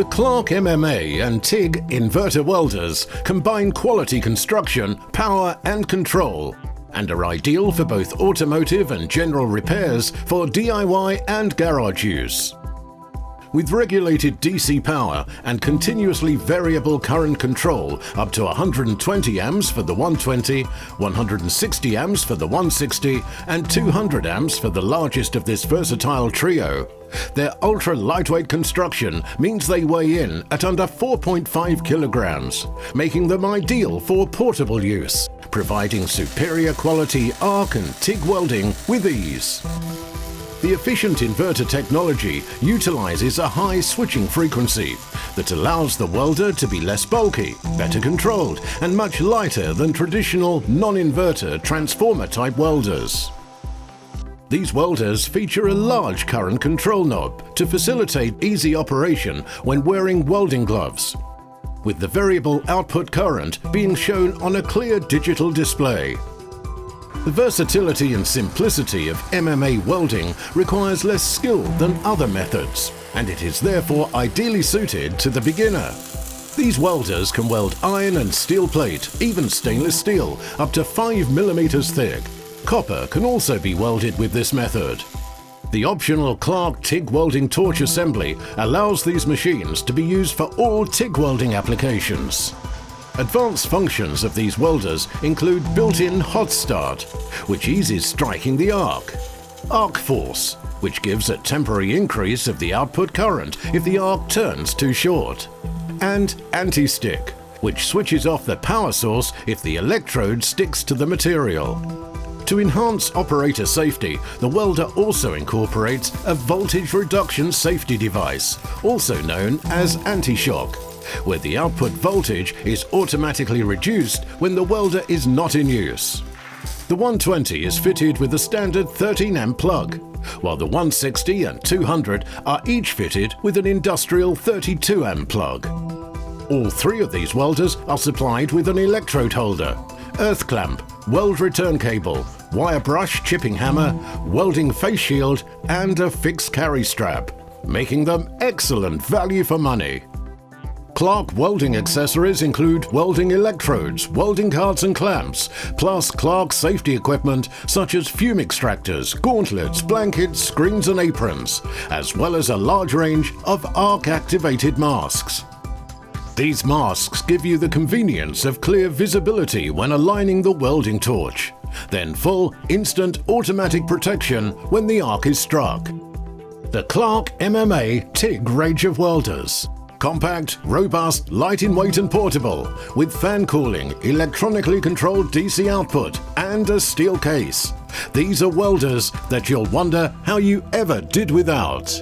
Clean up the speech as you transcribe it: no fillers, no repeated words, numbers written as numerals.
The Clarke MMA and TIG Inverter Welders combine quality construction, power and control, and are ideal for both automotive and general repairs for DIY and garage use. With regulated DC power and continuously variable current control up to 120 amps for the 120, 160 amps for the 160 and 200 amps for the largest of this versatile trio, their ultra-lightweight construction means they weigh in at under 4.5 kilograms, making them ideal for portable use, providing superior quality arc and TIG welding with ease. The efficient inverter technology utilizes a high switching frequency that allows the welder to be less bulky, better controlled, and much lighter than traditional non-inverter transformer-type welders. These welders feature a large current control knob to facilitate easy operation when wearing welding gloves, with the variable output current being shown on a clear digital display. The versatility and simplicity of MMA welding requires less skill than other methods, and it is therefore ideally suited to the beginner. These welders can weld iron and steel plate, even stainless steel, up to 5 mm thick. Copper can also be welded with this method. The optional Clarke TIG welding torch assembly allows these machines to be used for all TIG welding applications. Advanced functions of these welders include built-in hot start, which eases striking the arc, arc force, which gives a temporary increase of the output current if the arc turns too short, and anti-stick, which switches off the power source if the electrode sticks to the material. To enhance operator safety, the welder also incorporates a voltage reduction safety device, also known as anti-shock, where the output voltage is automatically reduced when the welder is not in use. The 120 is fitted with a standard 13 amp plug, while the 160 and 200 are each fitted with an industrial 32 amp plug. All three of these welders are supplied with an electrode holder, earth clamp, weld return cable, wire brush chipping hammer, welding face shield and a fixed carry strap, making them excellent value for money. Clarke welding accessories include welding electrodes, welding cards and clamps, plus Clarke safety equipment such as fume extractors, gauntlets, blankets, screens and aprons, as well as a large range of arc-activated masks. These masks give you the convenience of clear visibility when aligning the welding torch, then full, instant, automatic protection when the arc is struck. The Clarke MMA TIG range of welders. Compact, robust, light in weight and portable, with fan cooling, electronically controlled DC output and a steel case. These are welders that you'll wonder how you ever did without.